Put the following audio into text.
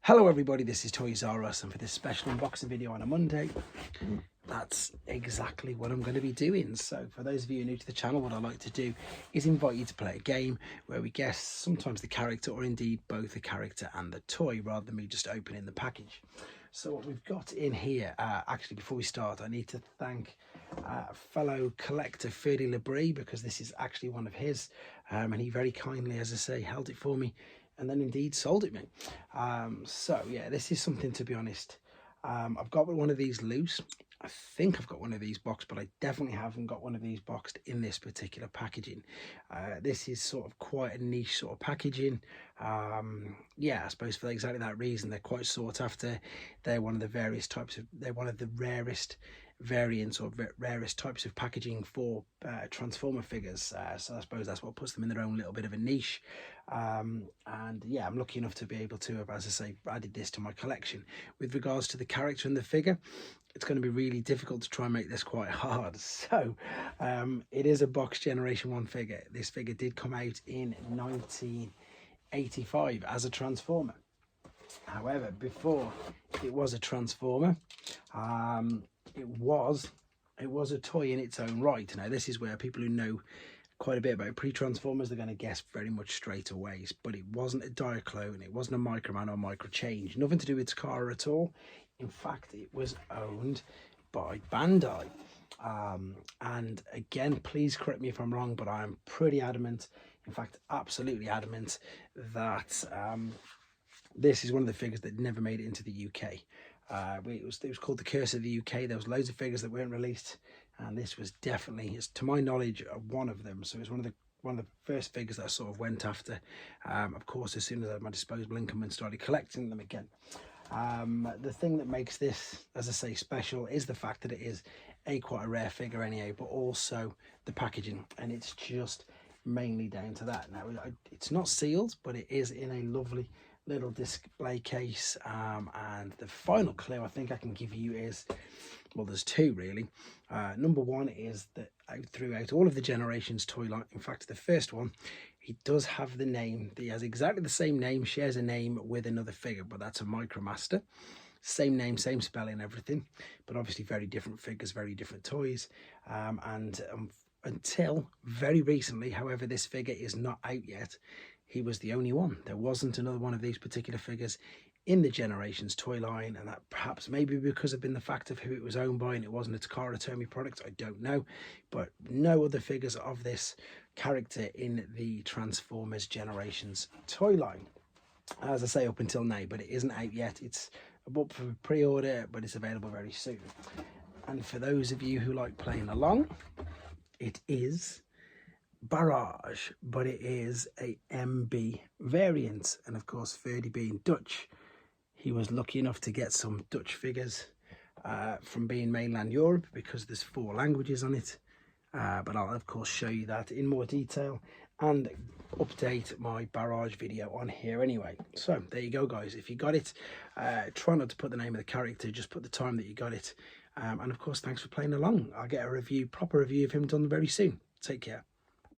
Hello everybody, this is Toys R Us, and for this special unboxing video on a Monday, that's exactly what I'm going to be doing. So for those of you new to the channel, what I like to do is invite you to play a game where we guess sometimes the character or indeed both the character and the toy rather than me just opening the package. So what we've got in here, actually before we start, I need to thank fellow collector Ferdy Labrie, because this is actually one of his, and he very kindly, as I say, held it for me and then indeed sold it me. So yeah, this is something, to be honest, I've got one of these loose. I think I've got one of these boxed, but I definitely haven't got one of these boxed in this particular packaging. This is sort of quite a niche sort of packaging. Yeah, I suppose for exactly that reason, they're quite sought after. They're one of the various types of, they're one of the rarest variants or rarest types of packaging for Transformer figures. So I suppose that's what puts them in their own little bit of a niche. And yeah, I'm lucky enough to be able to have, as I say, added this to my collection. With regards to the character and the figure, it's going to be really difficult to try and make this quite hard. So it is a box Generation 1 figure. This figure did come out in 1985 as a Transformer. However, before it was a Transformer, it was a toy in its own right. Now, this is where people who know quite a bit about pre-Transformers, they're going to guess very much straight away. But it wasn't a Diaclone, it wasn't a Microman or Microchange, nothing to do with Takara at all. In fact, it was owned by Bandai. And again, please correct me if I'm wrong, but I'm pretty adamant, in fact absolutely adamant, that this is one of the figures that never made it into the UK. It was called The Curse of the UK. There was loads of figures that weren't released, and this was definitely, to my knowledge, one of them. So it was one of the first figures that I sort of went after. Of course, as soon as I had my disposable income and started collecting them again. The thing that makes this, as I say, special is the fact that it is quite a rare figure anyway, but also the packaging, and it's just mainly down to that. Now, it's not sealed, but it is in a lovely little display case, and the final clue I think I can give you is, well, there's two really. Number one is that throughout all of the Generations toy line, in fact the first one, he does have the name, he has exactly the same name, shares a name with another figure, but that's a Micromaster. Same name, same spelling, everything, but obviously very different figures, very different toys. Until very recently, however, this figure is not out yet. He was the only one. There wasn't another one of these particular figures in the Generations toy line, and that perhaps maybe because of the fact of who it was owned by, and it wasn't a Takara Tomy product, I don't know. But no other figures of this character in the Transformers Generations toy line, as I say, up until now, but it isn't out yet. It's up for pre-order, but it's available very soon. And for those of you who like playing along, it is Barrage, but it is a MB variant. And of course, Ferdy being Dutch, he was lucky enough to get some Dutch figures from being mainland Europe, because there's 4 languages on it. But I'll of course show you that in more detail and update my Barrage video on here anyway. So there you go, guys. If you got it, try not to put the name of the character, just put the time that you got it. And of course, thanks for playing along. I'll get a review, proper review of him done very soon. Take care.